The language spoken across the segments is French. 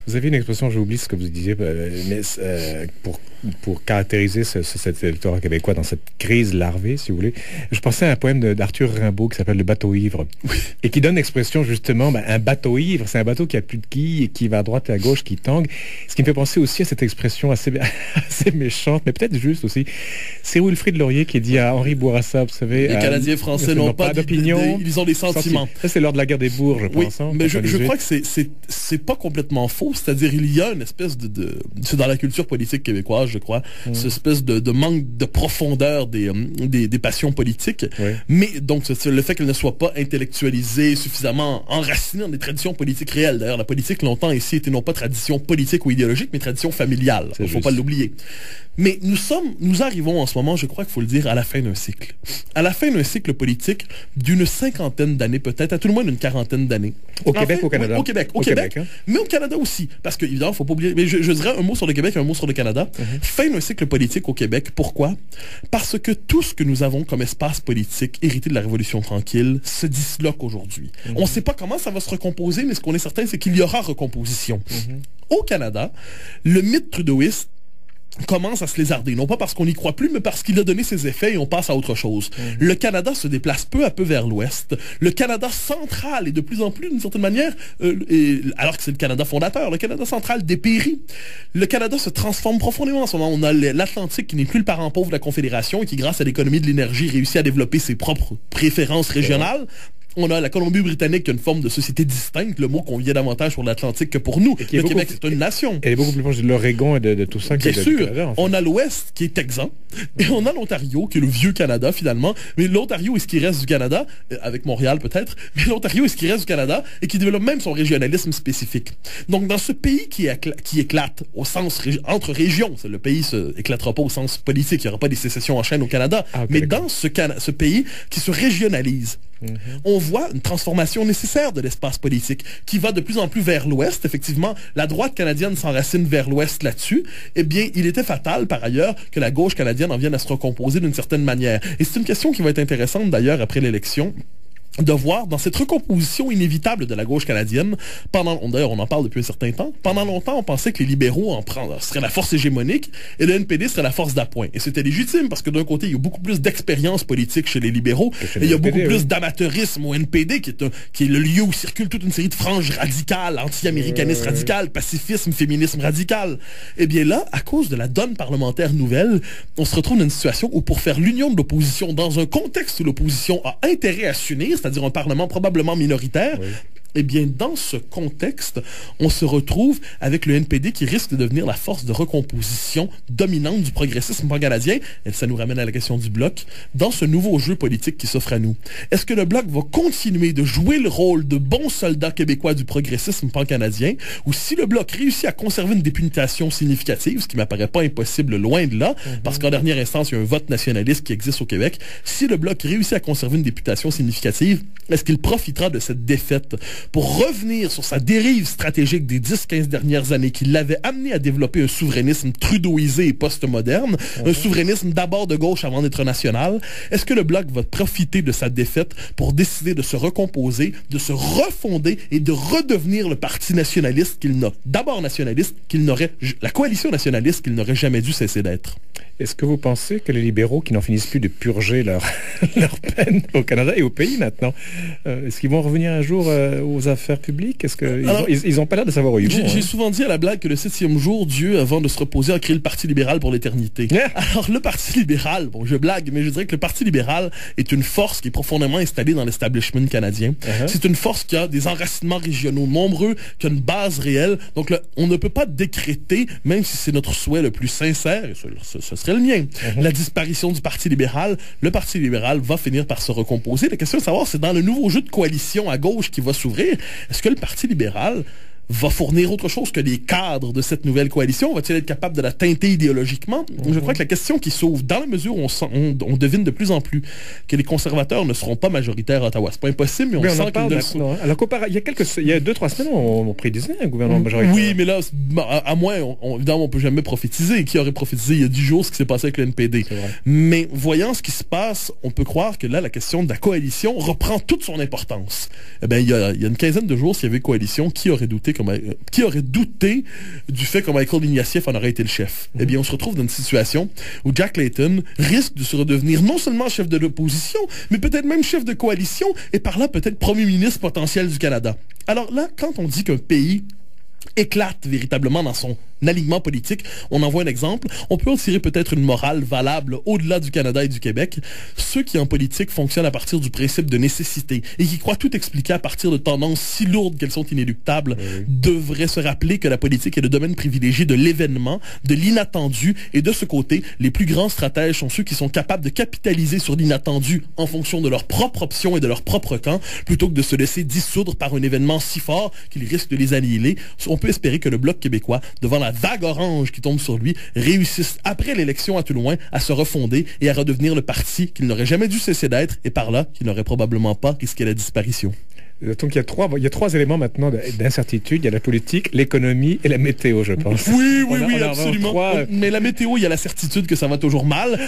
Vous avez une expression, j'oublie ce que vous disiez, mais pour caractériser cet électorat québécois dans cette crise larvée, si vous voulez. Je pensais à un poème d'Arthur Rimbaud qui s'appelle Le bateau ivre, et qui donne l'expression justement, un bateau ivre, c'est un bateau qui a plus de quilles et qui va à droite et à gauche, qui tangue. Ce qui me fait penser aussi à cette expression assez méchante, mais peut-être juste aussi. C'est Wilfrid Laurier qui dit à Henri Bourassa, vous savez... Les Canadiens français n'ont pas d'opinion, ils ont des sentiments. Ça, c'est lors de la guerre des bourgs, je pense. Oui, mais je crois que c'est pas complètement faux. C'est-à-dire, il y a une espèce c'est dans la culture politique québécoise, je crois, cette espèce de manque de profondeur des passions politiques. Oui. Mais donc, c'est le fait qu'elles ne soient pas intellectualisées, suffisamment enracinées dans des traditions politiques réelles. D'ailleurs, la politique, longtemps ici, était non pas tradition politique ou idéologique, mais tradition familiale. Il ne faut pas l'oublier. Mais nous arrivons en ce moment, je crois qu'il faut le dire, à la fin d'un cycle. À la fin d'un cycle politique d'une 50aine d'années, peut-être, à tout le moins d'une 40aine d'années. Au Québec, au Canada? Oui, au Québec, hein? Mais au Canada aussi. Parce que, évidemment, il ne faut pas oublier, mais je dirais un mot sur le Québec et un mot sur le Canada. Fin d'un cycle politique au Québec. Pourquoi? Parce que tout ce que nous avons comme espace politique hérité de la Révolution tranquille se disloque aujourd'hui. On ne sait pas comment ça va se recomposer, mais ce qu'on est certain, c'est qu'il y aura recomposition. Au Canada, le mythe trudeauiste commence à se lézarder, non pas parce qu'on n'y croit plus, mais parce qu'il a donné ses effets et on passe à autre chose. Le Canada se déplace peu à peu vers l'ouest. Le Canada central est de plus en plus, d'une certaine manière, alors que c'est le Canada fondateur, le Canada central dépérit. Le Canada se transforme profondément en ce moment. On a l'Atlantique qui n'est plus le parent pauvre de la Confédération et qui, grâce à l'économie de l'énergie, réussit à développer ses propres préférences régionales. On a la Colombie-Britannique qui a une forme de société distincte, le mot qu'on vient davantage sur l'Atlantique que pour nous. Le Québec, c'est une nation. Elle est beaucoup plus proche de l'Oregon et de tout ça. Bien sûr. Canada, en fait. On a l'Ouest qui est texan, et on a l'Ontario qui est le vieux Canada finalement. Mais l'Ontario est ce qui reste du Canada, avec Montréal peut-être, mais l'Ontario est ce qui reste du Canada et qui développe même son régionalisme spécifique. Donc dans ce pays qui éclate au sens entre régions, le pays se éclatera pas au sens politique, il n'y aura pas des sécessions en chaîne au Canada, mais dans ce pays qui se régionalise, on voit une transformation nécessaire de l'espace politique qui va de plus en plus vers l'ouest. Effectivement, la droite canadienne s'enracine vers l'ouest là-dessus. Eh bien, il était fatal, par ailleurs, que la gauche canadienne en vienne à se recomposer d'une certaine manière. Et c'est une question qui va être intéressante, d'ailleurs, après l'élection, de voir dans cette recomposition inévitable de la gauche canadienne, d'ailleurs on en parle depuis un certain temps, pendant longtemps on pensait que les libéraux seraient la force hégémonique et le NPD serait la force d'appoint. Et c'était légitime parce que d'un côté il y a beaucoup plus d'expérience politique chez les libéraux et il y a beaucoup plus d'amateurisme au NPD qui est le lieu où circule toute une série de franges radicales, anti-américanisme radical, pacifisme, féminisme radical. Et bien là, à cause de la donne parlementaire nouvelle, on se retrouve dans une situation où pour faire l'union de l'opposition dans un contexte où l'opposition a intérêt à s'unir, c'est-à-dire un Parlement probablement minoritaire, eh bien, dans ce contexte, on se retrouve avec le NPD qui risque de devenir la force de recomposition dominante du progressisme pan-canadien. Et ça nous ramène à la question du Bloc. Dans ce nouveau jeu politique qui s'offre à nous, est-ce que le Bloc va continuer de jouer le rôle de bon soldat québécois du progressisme pan-canadien, ou si le Bloc réussit à conserver une députation significative, ce qui m'apparaît pas impossible loin de là, parce qu'en dernière instance, il y a un vote nationaliste qui existe au Québec, si le Bloc réussit à conserver une députation significative, est-ce qu'il profitera de cette défaite pour revenir sur sa dérive stratégique des 10-15 dernières années qui l'avait amené à développer un souverainisme trudeauisé et post-moderne, un souverainisme d'abord de gauche avant d'être national? Est-ce que le Bloc va profiter de sa défaite pour décider de se recomposer, de se refonder et de redevenir le parti nationaliste la coalition nationaliste qu'il n'aurait jamais dû cesser d'être? Est-ce que vous pensez que les libéraux qui n'en finissent plus de purger leur peine au Canada et au pays maintenant, est-ce qu'ils vont revenir un jour aux affaires publiques? Est-ce qu'ils n'ont pas l'air de savoir où ils vont? J'ai souvent dit à la blague que le 7e jour, Dieu, avant de se reposer, a créé le Parti libéral pour l'éternité. Alors le Parti libéral, bon je blague, mais je dirais que le Parti libéral est une force qui est profondément installée dans l'establishment canadien. C'est une force qui a des enracinements régionaux nombreux, qui a une base réelle. Donc là, on ne peut pas décréter, même si c'est notre souhait le plus sincère, et ce serait le mien, la disparition du Parti libéral. Le Parti libéral va finir par se recomposer. La question de savoir, c'est dans le nouveau jeu de coalition à gauche qui va s'ouvrir, est-ce que le Parti libéral va fournir autre chose que les cadres de cette nouvelle coalition? Va-t-il être capable de la teinter idéologiquement? Je crois que la question qui s'ouvre, dans la mesure où on devine de plus en plus que les conservateurs ne seront pas majoritaires à Ottawa. C'est pas impossible, mais on sent qu'il il y a 2-3 semaines, on prédisait un gouvernement majoritaire. Oui, mais là, à moins, évidemment, on peut jamais prophétiser. Qui aurait prophétisé il y a 10 jours ce qui s'est passé avec le NPD? Mais voyant ce qui se passe, on peut croire que là, la question de la coalition reprend toute son importance. Eh bien, il y a une quinzaine de jours, s'il y avait coalition, qui aurait douté qui aurait douté du fait que Michael Ignatieff en aurait été le chef? Eh bien, on se retrouve dans une situation où Jack Layton risque de se redevenir non seulement chef de l'opposition, mais peut-être même chef de coalition, et par là peut-être premier ministre potentiel du Canada. Alors là, quand on dit qu'un pays éclate véritablement dans son alignement politique, on en voit un exemple. On peut en tirer peut-être une morale valable au-delà du Canada et du Québec. Ceux qui en politique fonctionnent à partir du principe de nécessité et qui croient tout expliquer à partir de tendances si lourdes qu'elles sont inéluctables devraient se rappeler que la politique est le domaine privilégié de l'événement, de l'inattendu, et de ce côté, les plus grands stratèges sont ceux qui sont capables de capitaliser sur l'inattendu en fonction de leur propre option et de leur propre camp, plutôt que de se laisser dissoudre par un événement si fort qu'il risque de les annihiler. On peut espérer que le Bloc québécois, devant la vague orange qui tombe sur lui, réussisse, après l'élection à tout le moins, à se refonder et à redevenir le parti qu'il n'aurait jamais dû cesser d'être, et par là, qu'il n'aurait probablement pas risqué la disparition. Donc il y a trois éléments maintenant d'incertitude. Il y a la politique, l'économie et la météo, je pense. Oui, absolument. Mais la météo, il y a la certitude que ça va toujours mal.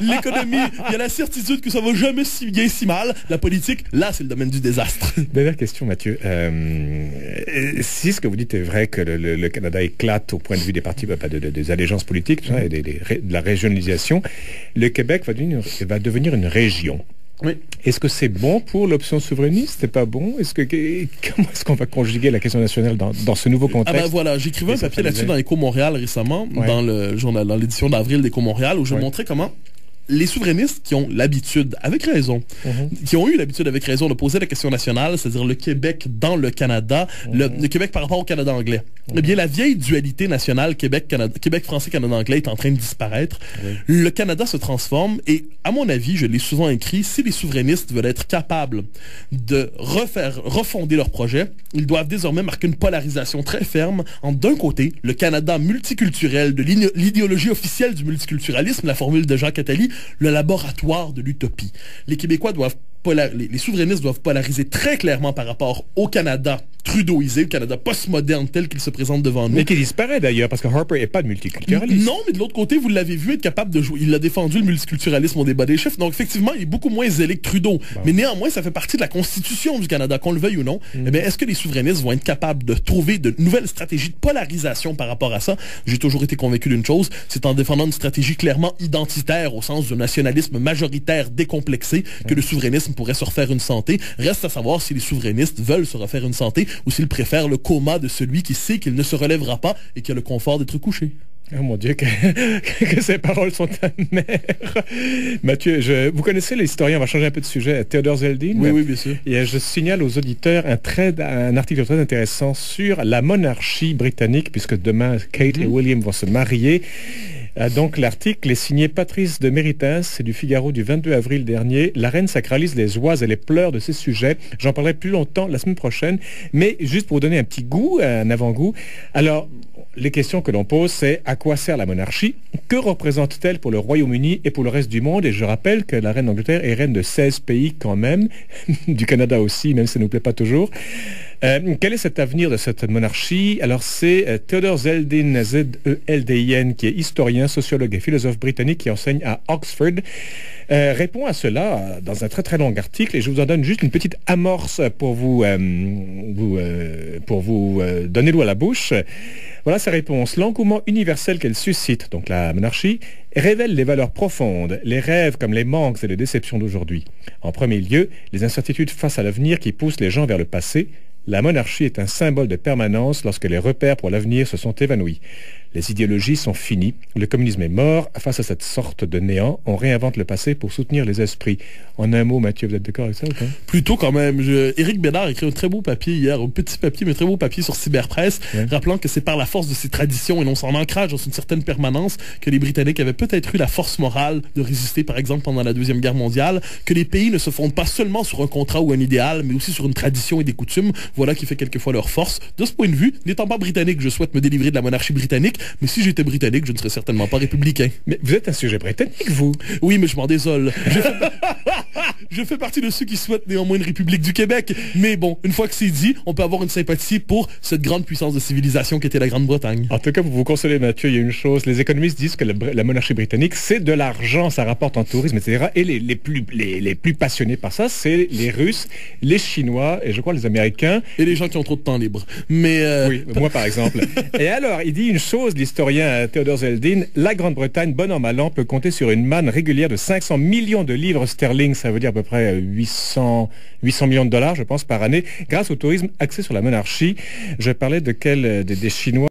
L'économie, il y a la certitude que ça va jamais si bien, si mal. La politique, là, c'est le domaine du désastre. Dernière question, Mathieu. Si ce que vous dites est vrai, que le Canada éclate au point de vue des partis, des allégeances politiques, tout ça, et de la régionalisation, le Québec va devenir une région. Oui. Est-ce que c'est bon pour l'option souverainiste? C'est pas bon? Comment est-ce qu'on va conjuguer la question nationale dans ce nouveau contexte? Ah ben voilà, j'écrivais un papier là-dessus dans Éco Montréal récemment, dans le journal, dans l'édition d'avril d'Éco Montréal, où je montrais comment les souverainistes qui ont l'habitude, avec raison, qui ont eu l'habitude avec raison de poser la question nationale, c'est-à-dire le Québec dans le Canada, le Québec par rapport au Canada anglais. Eh bien, la vieille dualité nationale Québec français, Canada anglais est en train de disparaître. Le Canada se transforme et, à mon avis, je l'ai souvent écrit, si les souverainistes veulent être capables de refonder leur projet, ils doivent désormais marquer une polarisation très ferme entre, d'un côté, le Canada multiculturel de l'idéologie officielle du multiculturalisme, la formule de Jacques Attali, le laboratoire de l'utopie. Les Québécois doivent les souverainistes doivent polariser très clairement par rapport au Canada trudeauisé, le Canada postmoderne tel qu'il se présente devant nous. Mais qui disparaît d'ailleurs, parce que Harper n'est pas de multiculturaliste. Non, mais de l'autre côté, vous l'avez vu être capable de jouer. Il a défendu le multiculturalisme au débat des chefs, donc effectivement, il est beaucoup moins zélé que Trudeau. Bon. Mais néanmoins, ça fait partie de la constitution du Canada, qu'on le veuille ou non. Eh bien, est-ce que les souverainistes vont être capables de trouver de nouvelles stratégies de polarisation par rapport à ça? J'ai toujours été convaincu d'une chose, c'est en défendant une stratégie clairement identitaire, au sens du nationalisme majoritaire décomplexé, que le souverainisme pourrait se refaire une santé. Reste à savoir si les souverainistes veulent se refaire une santé ou s'ils préfèrent le coma de celui qui sait qu'il ne se relèvera pas et qui a le confort d'être couché. Oh mon Dieu, que ces paroles sont amères. Mathieu, vous connaissez l'historien, on va changer un peu de sujet, Theodore Zeldin. Oui, bien sûr. Et je signale aux auditeurs un article très intéressant sur la monarchie britannique, puisque demain, Kate et William vont se marier. Donc l'article est signé Patrice de Méritas, c'est du Figaro du 22 avril dernier. La reine sacralise les oies et les pleurs de ces sujets. J'en parlerai plus longtemps la semaine prochaine, mais juste pour vous donner un petit goût, un avant-goût. Alors, les questions que l'on pose, c'est à quoi sert la monarchie? Que représente-t-elle pour le Royaume-Uni et pour le reste du monde? Et je rappelle que la reine d'Angleterre est reine de 16 pays quand même, du Canada aussi, même si ça ne nous plaît pas toujours. Quel est cet avenir de cette monarchie? Alors c'est Theodore Zeldin, Z-E-L-D-I-N, qui est historien, sociologue et philosophe britannique qui enseigne à Oxford. Répond à cela dans un très très long article et je vous en donne juste une petite amorce pour vous donner l'eau à la bouche. Voilà sa réponse. L'engouement universel qu'elle suscite, donc la monarchie, révèle les valeurs profondes, les rêves comme les manques et les déceptions d'aujourd'hui. En premier lieu, les incertitudes face à l'avenir qui poussent les gens vers le passé. La monarchie est un symbole de permanence lorsque les repères pour l'avenir se sont évanouis. Les idéologies sont finies, le communisme est mort. Face à cette sorte de néant, on réinvente le passé pour soutenir les esprits. En un mot, Mathieu, vous êtes d'accord avec ça ou pas? Plutôt quand même. Éric Bédard a écrit un très beau papier hier, un petit papier, mais très beau papier sur Cyberpresse, rappelant que c'est par la force de ces traditions et non son ancrage dans une certaine permanence que les Britanniques avaient peut-être eu la force morale de résister, par exemple, pendant la Deuxième Guerre mondiale, que les pays ne se fondent pas seulement sur un contrat ou un idéal, mais aussi sur une tradition et des coutumes. Voilà qui fait quelquefois leur force. De ce point de vue, n'étant pas britannique, je souhaite me délivrer de la monarchie britannique, Mais si j'étais britannique, je ne serais certainement pas républicain. Mais vous êtes un sujet britannique, vous. Oui, mais je m'en désole. Je fais partie de ceux qui souhaitent néanmoins une République du Québec. Mais bon, une fois que c'est dit, on peut avoir une sympathie pour cette grande puissance de civilisation qu'était la Grande-Bretagne. En tout cas, pour vous consoler, Mathieu, il y a une chose. Les économistes disent que la monarchie britannique, c'est de l'argent, ça rapporte en tourisme, etc. Et les plus passionnés par ça, c'est les Russes, les Chinois et je crois les Américains. Et les gens qui ont trop de temps libre. Mais oui, moi par exemple. Et alors, il dit une chose, l'historien Theodor Zeldin, la Grande-Bretagne, bon an mal an, peut compter sur une manne régulière de 500 millions de livres sterling, ça veut dire à peu près 800 millions de dollars, je pense, par année, grâce au tourisme axé sur la monarchie. Je parlais des Chinois.